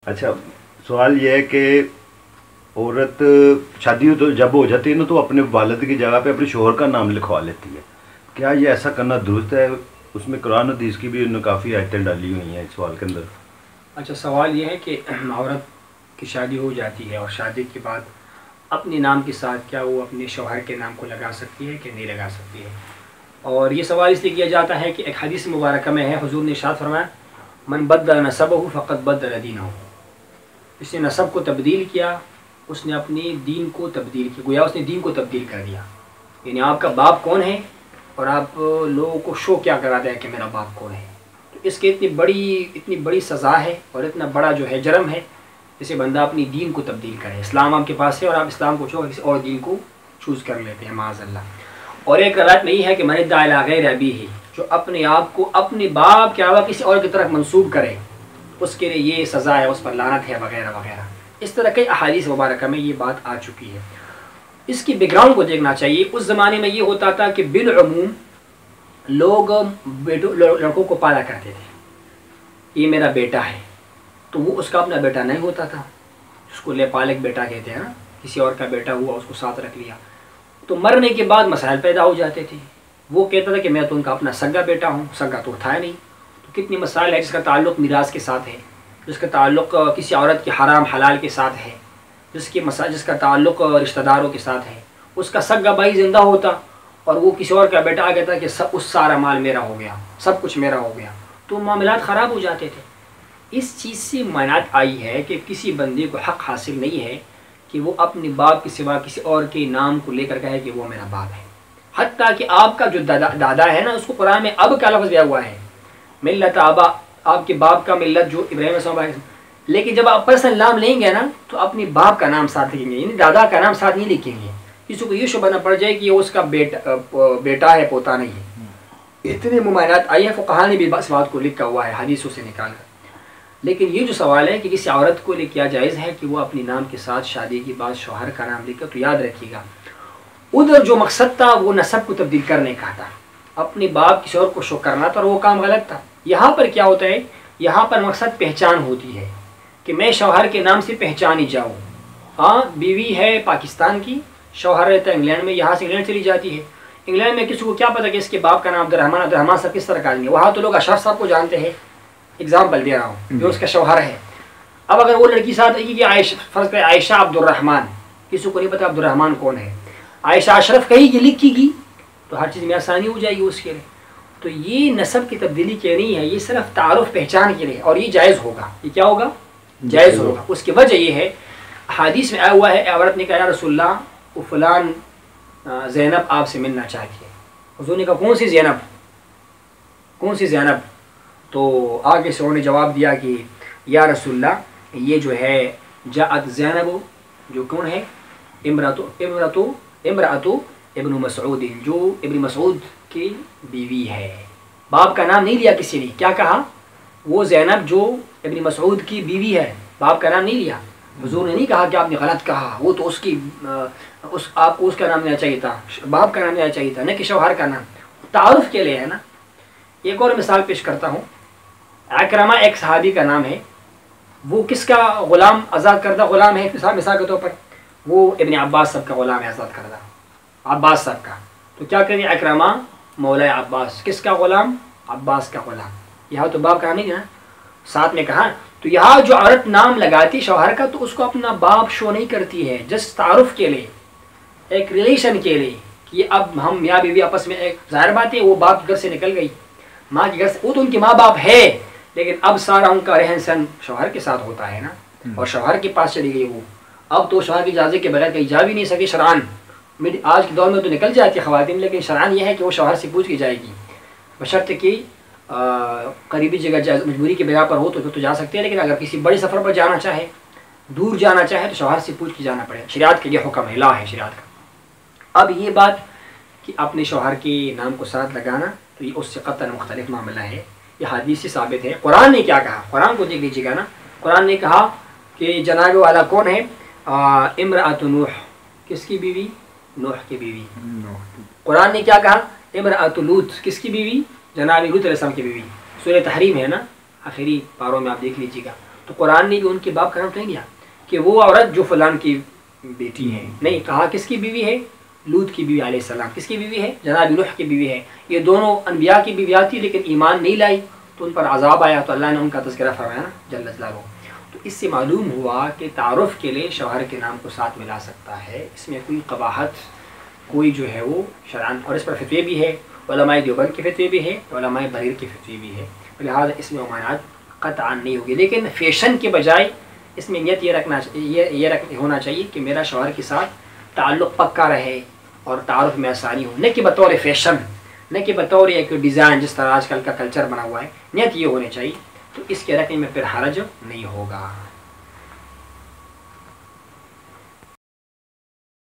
اچھا، سوال یہ ہے کہ عورت شادی تو جب ہو جاتی ہے نا تو اپنے والد کی جگہ پہ اپنے شوہر کا نام لکھوا لیتی ہے، کیا یہ ایسا کرنا درست ہے؟ اس میں قرآن حدیث کی بھی انہوں نے کافی آیتیں ڈالی ہوئی ہیں اس سوال کے اندر۔ اچھا، سوال یہ ہے کہ عورت کی شادی ہو جاتی ہے اور شادی کے بعد اپنے نام کے ساتھ کیا وہ اپنے شوہر کے نام کو لگا سکتی ہے کہ نہیں لگا سکتی ہے؟ اور یہ سوال اس لیے کیا جاتا ہے کہ ایک حدیث مبارکہ میں ہے، حضور نے ارشاد فرمایا من بدل نسبہ فقط بدل دینہ، اس نے نسب کو تبدیل کیا، اس نے اپنے دین کو تبدیل کیا، گویا اس نے دین کو تبدیل کر دیا۔ یعنی آپ کا باپ کون ہے اور آپ لوگوں کو شو کیا کراتا ہے کہ میرا باپ کون ہے؟ تو اس کے اتنی بڑی سزا ہے اور اتنا بڑا جو ہے جرم ہے، جسے بندہ اپنی دین کو تبدیل کرے۔ اسلام آپ کے پاس ہے اور آپ اسلام کو چھوڑ کسی اور دین کو چوز کر لیتے ہیں، معاذ اللہ۔ اور ایک روایت میں یہ ہے کہ من ادعی الی غیر ابیہ، جو اپنے آپ کو اپنے باپ کے علاوہ کسی اور کی طرف منسوب کرے، اس کے لیے یہ سزا ہے، اس پر لعنت ہے، وغیرہ وغیرہ۔ اس طرح کئی احادیث مبارکہ میں یہ بات آ چکی ہے۔ اس کی بیک گراؤنڈ کو دیکھنا چاہیے۔ اس زمانے میں یہ ہوتا تھا کہ بالعموم لوگ لڑکوں کو پالا کرتے تھے، یہ میرا بیٹا ہے، تو وہ اس کا اپنا بیٹا نہیں ہوتا تھا، جس کو لے پالک بیٹا کہتے ہیں، کسی اور کا بیٹا ہوا اس کو ساتھ رکھ لیا، تو مرنے کے بعد مسائل پیدا ہو جاتے تھے۔ وہ کہتا تھا کہ میں تو ان کا اپنا سگا بیٹا ہوں، سگا تو تھا نہیں۔ تو کتنی مسائل ہے جس کا تعلق میراث کے ساتھ ہے، جس کا تعلق کسی عورت کے حرام حلال کے ساتھ ہے، جس کا تعلق رشتہ داروں کے ساتھ ہے۔ اس کا سگا بھائی زندہ ہوتا اور وہ کسی اور کا بیٹا آ کہتا کہ اس سارا مال میرا ہو گیا، سب کچھ میرا ہو گیا، تو معاملات خراب ہو جاتے تھے۔ اس چیز سے معنات آئی ہے کہ کسی بندے کو حق حاصل نہیں ہے کہ وہ اپنے باپ کے سوا کسی اور کے نام کو لے کر کہے کہ وہ میرا باپ ہے۔ حتیٰ کہ آپ کا جو دادا ہے نا، اس کو قرآن میں اب کا لفظ دیا ہوا ہے، ملت آبا، آپ کے باپ کا ملت جو ابراہیم علیہ السلام۔ لیکن جب آپ پرسنل نام لیں گے نا تو اپنے باپ کا نام ساتھ لکھیں گے، یعنی دادا کا نام ساتھ نہیں لکھیں گے، کسی کو یہ شبہ نہ پڑ جائے کہ یہ اس کا بیٹا ہے، پوتا نہیں ہے۔ اتنے ممانعات آئی ہیں، فقہاء نے بھی اس بات کو لکھا ہوا ہے حدیثوں سے نکال کر۔ لیکن یہ جو سوال ہے کہ کسی عورت کو لے کیا جائز ہے کہ وہ اپنے نام کے ساتھ شادی کے بعد شوہر کا نام لکھے، تو یاد رکھیے گا ادھر جو مقصد تھا وہ نسب کو تبدیل کرنے کا تھا، اپنے باپ کسی اور کو شو کرنا تھا، اور وہ کام غلط تھا۔ یہاں پر کیا ہوتا ہے، یہاں پر مقصد پہچان ہوتی ہے کہ میں شوہر کے نام سے پہچانی جاؤں۔ ہاں، بیوی ہے پاکستان کی، شوہر رہتا ہے انگلینڈ میں، یہاں سے انگلینڈ چلی جاتی ہے۔ انگلینڈ میں کسی کو کیا پتا کہ اس کے باپ کا نام عبدالرحمان صاحب کس طرح کا آدمی ہے؟ وہاں تو لوگ اشرف صاحب کو جانتے ہیں، اگزامپل دے رہا ہوں، جو اس کا شوہر ہے۔ اب اگر وہ لڑکی ساتھ رہی کہ عائشہ، فرض کرے عائشہ عبدالرحمان، کسی کو نہیں پتا عبدالرحمان کون ہے، عائشہ اشرف کہی کہ لکھی گی تو ہر چیز میں آسانی ہو جائے گی اس کے لیے۔ تو یہ نسب کی تبدیلی کے نہیں ہے، یہ صرف تعارف پہچان کے لیے، اور یہ جائز ہوگا۔ یہ کیا ہوگا؟ جائز ہوگا۔ اس کی وجہ یہ ہے، حدیث میں آیا ہوا ہے، عورت نے کہا یا رسول اللہ وہ فلان زینب آپ سے ملنا چاہتی ہے۔ حضور نے کہا کون سی زینب؟ کون سی زینب؟ تو آگے سے انہوں نے جواب دیا کہ یا رسول اللہ یہ جو ہے جاءت زینب، جو کون ہے؟ امرأتو ابن مسعود، جو ابن مسعود کی بیوی ہے۔ باپ کا نام نہیں لیا کسی نے، کیا کہا؟ وہ زینب جو ابن مسعود کی بیوی ہے، باپ کا نام نہیں لیا۔ حضور نے نہیں کہا کہ آپ نے غلط کہا، وہ تو آپ کو اس کا نام لینا چاہیے تھا، باپ کا نام لینا چاہیے تھا، نہ کہ شوہر کا نام۔ تعارف کے لیے ہے نا۔ ایک اور مثال پیش کرتا ہوں، اکرمہ ایک صحابی کا نام ہے، وہ کس کا غلام، آزاد کردہ غلام ہے؟ مثال کے طور پر وہ ابن عباس صاحب کا غلام ہے، آزاد کردہ، عباس صاحب کا۔ تو کیا کریں، اکرمہ مولا عباس، کس کا غلام؟ عباس کا غلام۔ یہاں تو باپ کا نام نہیں نا، ساتھ میں کہا۔ تو یہاں جو عورت نام لگاتی شوہر کا تو اس کو اپنا باپ شو نہیں کرتی ہے، جس تعارف کے لیے، ایک ریلیشن کے لیے، کہ اب ہم میاں بیوی آپس میں، ایک ظاہر بات ہے وہ باپ کے گھر سے نکل گئی، ماں کے گھر سے، وہ تو ان کے ماں باپ ہے، لیکن اب سارا ان کا رہن سہن شوہر کے ساتھ ہوتا ہے نا، اور شوہر کے پاس چلی گئی وہ، اب تو شوہر کی اجازت کے بغیر کہیں جا بھی نہیں سکے شرعاً۔ آج کے دور میں تو نکل جاتی ہے خواتین، لیکن شرعاً یہ ہے کہ وہ شوہر سے پوچھ کی جائے گی، بشرط کہ قریبی جگہ مجبوری کے بنا پر ہو تو جا سکتے ہیں، لیکن اگر کسی بڑے سفر پر جانا چاہے، دور جانا چاہے تو شوہر سے پوچھ کے جانا پڑے، شریعت کے یہ حکم ہے، لا ہے شریعت کا۔ اب یہ بات کہ اپنے شوہر کے نام کو ساتھ لگانا، تو یہ اس سے قطعاً مختلف معاملہ ہے، یہ حدیث سے ثابت ہے۔ قرآن نے کیا کہا؟ قرآن کو دیکھ لیجیے گا نا، قرآن نے کہا کہ جناب والا کون ہے؟ امرأۃ نوح، کس کی بیوی؟ نوح کی بیوی۔ قرآن نے کیا کہا؟ امرأۃ لوط، کس کی بیوی؟ جناب لوط علیہ السلام کی بیوی۔ سورہ تحریم ہے نا، آخری پاروں میں آپ دیکھ لیجیے گا۔ تو قرآن نے بھی ان کے باب کا نام نہیں دیا کہ وہ عورت جو فلان کی بیٹی ہے، نہیں کہا کس کی بیوی ہے؟ لوط کی بیوی علیہ السلام. کس کی بیوی ہے؟ جناب نوح کی بیوی ہے. یہ دونوں انبیاء کی بیویاں تھی لیکن ایمان نہیں لائی تو ان پر عذاب آیا، تو اللہ نے ان کا تذکرہ فرمایا نا جل جلالہ. تو اس سے معلوم ہوا کہ تعارف کے لیے شوہر کے نام کو ساتھ ملا سکتا ہے، اس میں کوئی قباحت کوئی جو ہے وہ شرعاً، اور اس پر فتوے بھی ہے، علماء دیوبند کے فتوے بھی ہے، علماء بحریر کے فتوے بھی ہے، لہٰذا اس میں ممانعت قطعاً نہیں ہوگی. لیکن فیشن کے بجائے اس میں نیت یہ ہونا چاہیے کہ میرا شوہر کے ساتھ تعلق پکا رہے اور تعارف میں آسانی ہو، نہ کہ بطور فیشن، نہ کہ بطور ایک ڈیزائن جس طرح آج کل کا کلچر بنا ہوا ہے. نیت یہ ہونے چاہیے، تو اس کے رکھنے میں پھر حرج نہیں ہوگا.